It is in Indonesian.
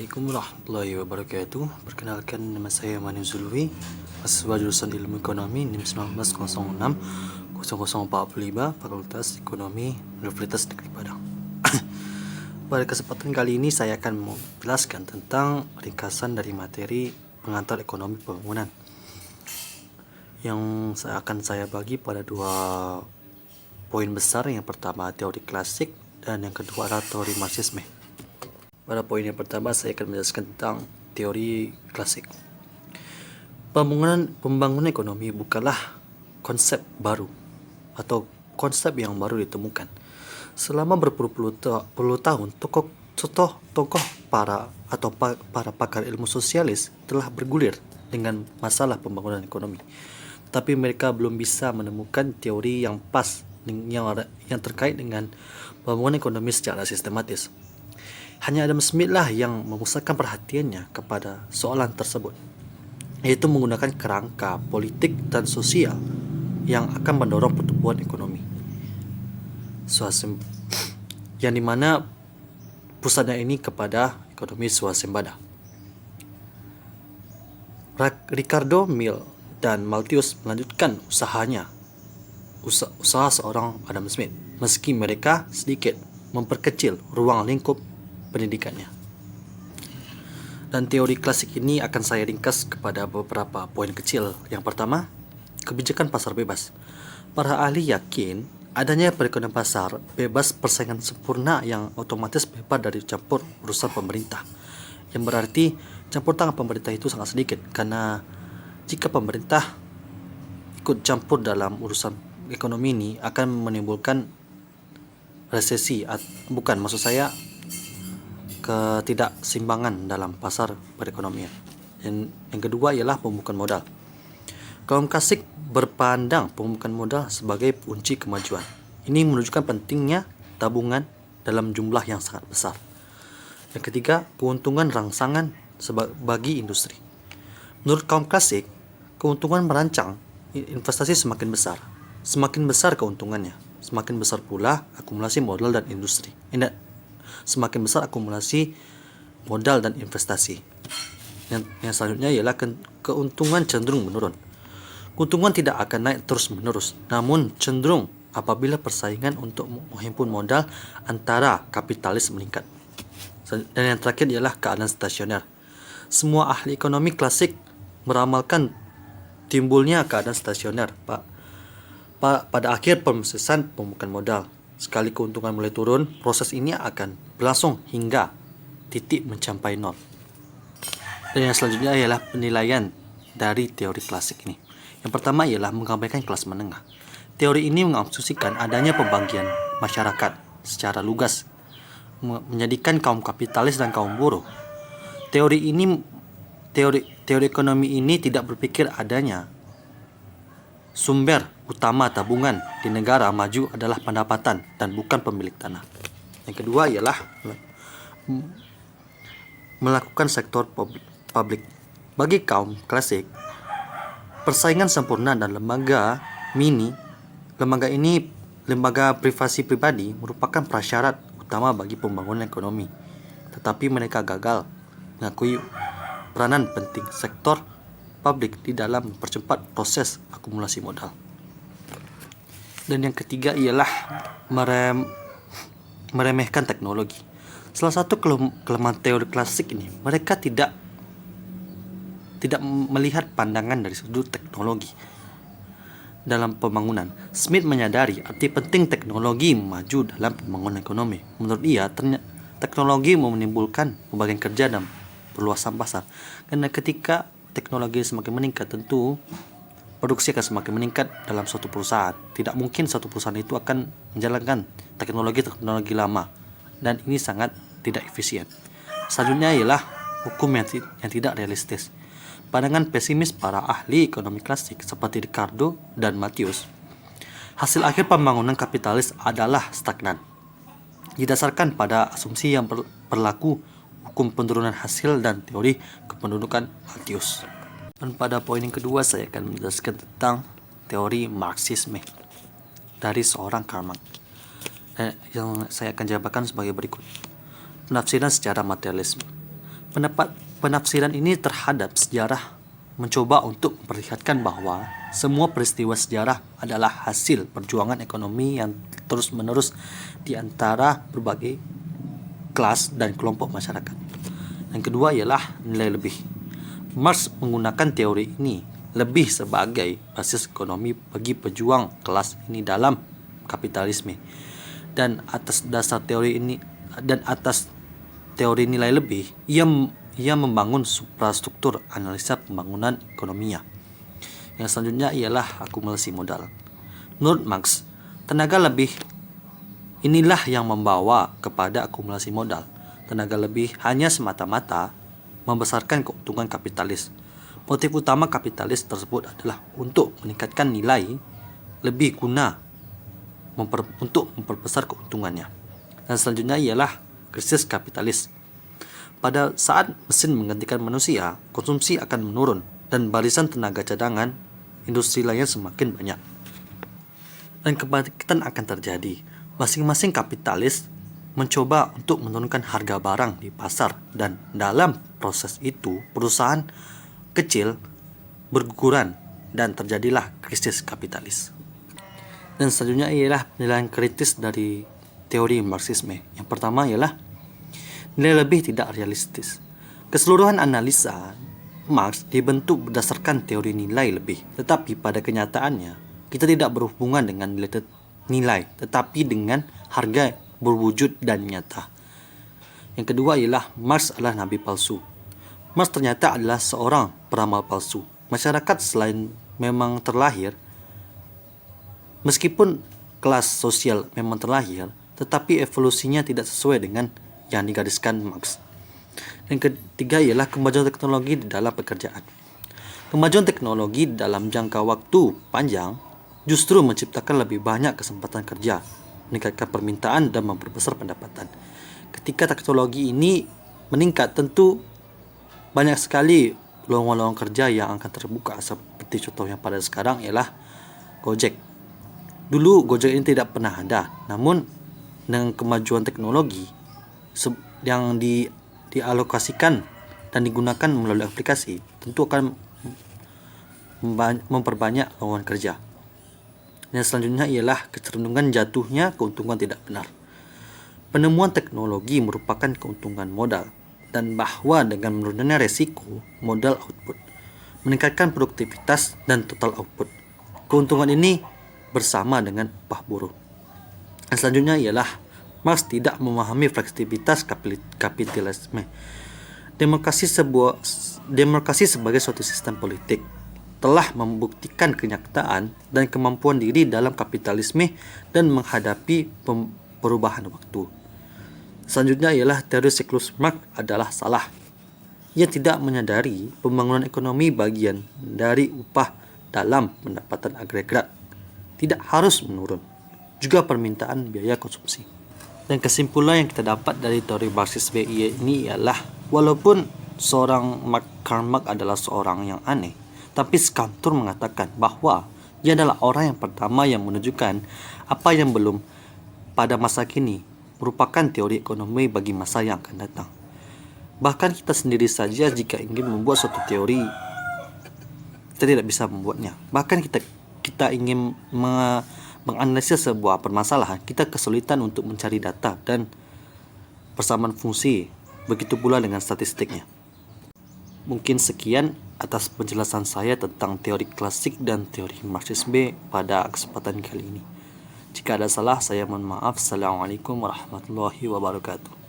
Assalamualaikum warahmatullahi wabarakatuh. Perkenalkan, nama saya Mani Zulwi, mahasiswa jurusan Ilmu Ekonomi NIM 1906-0045, Fakultas Ekonomi Universitas Negeri Padang. Pada kesempatan kali ini saya akan menjelaskan tentang ringkasan dari materi pengantar ekonomi pembangunan yang akan saya bagi pada dua poin besar. Yang pertama teori klasik dan yang kedua adalah teori Marxisme. Pada poin yang pertama saya akan menjelaskan tentang teori klasik. Pembangunan ekonomi bukanlah konsep baru atau konsep yang baru ditemukan. Selama berpuluh-puluh tahun, tokoh para pakar ilmu sosialis telah bergulir dengan masalah pembangunan ekonomi. Tapi mereka belum bisa menemukan teori yang pas yang terkait dengan pembangunan ekonomi secara sistematis. Hanya Adam Smith lah yang memusatkan perhatiannya kepada soalan tersebut, yaitu menggunakan kerangka politik dan sosial yang akan mendorong pertumbuhan ekonomi, yang dimana pusatnya ini kepada ekonomi swasembada. Ricardo Mill dan Malthus melanjutkan usaha seorang Adam Smith, meski mereka sedikit memperkecil ruang lingkup pendidikannya. Dan teori klasik ini akan saya ringkas kepada beberapa poin kecil. Yang pertama, kebijakan pasar bebas. Para ahli yakin adanya perekonomian pasar bebas persaingan sempurna yang otomatis bebas dari campur urusan pemerintah. Yang berarti campur tangan pemerintah itu sangat sedikit, karena jika pemerintah ikut campur dalam urusan ekonomi ini akan menimbulkan resesi. Bukan, maksud saya ketidakseimbangan dalam pasar perekonomian. Yang kedua ialah pembukaan modal. Kaum klasik berpandang pembukaan modal sebagai kunci kemajuan. Ini menunjukkan pentingnya tabungan dalam jumlah yang sangat besar. Yang ketiga, keuntungan rangsangan bagi industri. Menurut kaum klasik, keuntungan merancang investasi semakin besar. Semakin besar keuntungannya, semakin besar pula akumulasi modal dan industri. Semakin besar akumulasi modal dan investasi. Yang selanjutnya ialah keuntungan cenderung menurun. Keuntungan tidak akan naik terus-menerus, namun cenderung apabila persaingan untuk menghimpun modal antara kapitalis meningkat. Dan yang terakhir ialah keadaan stasioner. Semua ahli ekonomi klasik meramalkan timbulnya keadaan stasioner pada akhir proses pembukaan modal. Sekali keuntungan mulai turun, proses ini akan berlangsung hingga titik mencapai nol. Dan yang selanjutnya ialah penilaian dari teori klasik ini. Yang pertama ialah mengabaikan kelas menengah. Teori ini mengasumsikan adanya pembagian masyarakat secara lugas, menjadikan kaum kapitalis dan kaum buruh. Teori ekonomi ini tidak berpikir adanya sumber utama tabungan di negara maju adalah pendapatan dan bukan pemilik tanah. Yang kedua ialah melakukan sektor publik. Bagi kaum klasik, persaingan sempurna dan lembaga privasi pribadi merupakan prasyarat utama bagi pembangunan ekonomi. Tetapi mereka gagal mengakui peranan penting sektor publik di dalam mempercepat proses akumulasi modal. Dan yang ketiga ialah meremehkan teknologi. Salah satu kelemahan teori klasik ini, mereka tidak melihat pandangan dari sudut teknologi dalam pembangunan. Smith menyadari arti penting teknologi maju dalam pembangunan ekonomi. Menurut dia, teknologi menimbulkan pembagian kerja dan perluasan pasar. Karena ketika teknologi semakin meningkat, tentu produksi akan semakin meningkat dalam suatu perusahaan. Tidak mungkin satu perusahaan itu akan menjalankan teknologi lama, dan ini sangat tidak efisien. Selanjutnya ialah hukum yang tidak realistis. Pandangan pesimis para ahli ekonomi klasik seperti Ricardo dan Malthus, hasil akhir pembangunan kapitalis adalah stagnan, didasarkan pada asumsi yang berlaku hukum penurunan hasil dan teori kependudukan Malthus. Dan pada poin yang kedua saya akan menjelaskan tentang teori Marxisme dari seorang Karl Marx, yang saya akan jabarkan sebagai berikut. Penafsiran secara materialisme. Penafsiran ini terhadap sejarah mencoba untuk memperlihatkan bahwa semua peristiwa sejarah adalah hasil perjuangan ekonomi yang terus-menerus di antara berbagai kelas dan kelompok masyarakat. Yang kedua ialah nilai lebih. Marx menggunakan teori ini lebih sebagai basis ekonomi bagi pejuang kelas ini dalam kapitalisme. Dan atas teori nilai lebih, ia membangun suprastruktur analisa pembangunan ekonominya. Yang selanjutnya ialah akumulasi modal. Menurut Marx, tenaga lebih inilah yang membawa kepada akumulasi modal. Tenaga lebih hanya semata-mata membesarkan keuntungan kapitalis. Motif utama kapitalis tersebut adalah untuk meningkatkan nilai lebih guna untuk memperbesar keuntungannya. Dan selanjutnya ialah krisis kapitalis. Pada saat mesin menggantikan manusia, konsumsi akan menurun dan barisan tenaga cadangan industri lainnya semakin banyak. Dan kebangkitan akan terjadi. Masing-masing kapitalis mencoba untuk menurunkan harga barang di pasar, dan dalam proses itu perusahaan kecil berguguran dan terjadilah krisis kapitalis. Dan selanjutnya ialah penilaian kritis dari teori Marxisme. Yang pertama ialah nilai lebih tidak realistis. Keseluruhan analisa Marx dibentuk berdasarkan teori nilai lebih, tetapi pada kenyataannya kita tidak berhubungan dengan nilai, tetapi dengan harga berwujud dan nyata. Yang kedua ialah Marx adalah nabi palsu. Marx ternyata adalah seorang peramal palsu. Masyarakat selain memang terlahir, meskipun kelas sosial memang terlahir, tetapi evolusinya tidak sesuai dengan yang digariskan Marx. Yang ketiga ialah kemajuan teknologi di dalam pekerjaan. Kemajuan teknologi dalam jangka waktu panjang justru menciptakan lebih banyak kesempatan kerja, meningkatkan permintaan dan memperbesar pendapatan. Ketika teknologi ini meningkat, tentu banyak sekali lowongan-lowongan kerja yang akan terbuka. Seperti contoh yang pada sekarang ialah Gojek. Dulu Gojek ini tidak pernah ada, namun dengan kemajuan teknologi yang dialokasikan dan digunakan melalui aplikasi, tentu akan memperbanyak lowongan kerja. Yang selanjutnya ialah kecenderungan jatuhnya keuntungan tidak benar. Penemuan teknologi merupakan keuntungan modal, dan bahwa dengan menurunnya resiko modal output, meningkatkan produktivitas dan total output. Keuntungan ini bersama dengan upah buruh. Dan selanjutnya ialah Marx tidak memahami fleksibilitas kapitalisme. Demokrasi sebagai suatu sistem politik telah membuktikan kenyataan dan kemampuan diri dalam kapitalisme dan menghadapi perubahan waktu. Selanjutnya ialah teori siklus Marx adalah salah. Ia tidak menyadari pembangunan ekonomi bagian dari upah dalam pendapatan agregat tidak harus menurun, juga permintaan biaya konsumsi. Dan kesimpulan yang kita dapat dari teori Marxisme ini ialah walaupun seorang Karl Marx adalah seorang yang aneh, tapi Skantor mengatakan bahwa ia adalah orang yang pertama yang menunjukkan apa yang belum pada masa kini merupakan teori ekonomi bagi masa yang akan datang. Bahkan kita sendiri saja jika ingin membuat suatu teori, kita tidak bisa membuatnya. Bahkan kita ingin menganalisis sebuah permasalahan, kita kesulitan untuk mencari data dan persamaan fungsi, begitu pula dengan statistiknya. Mungkin sekian atas penjelasan saya tentang teori klasik dan teori Marxisme pada kesempatan kali ini. Jika ada salah, saya mohon maaf. Assalamualaikum warahmatullahi wabarakatuh.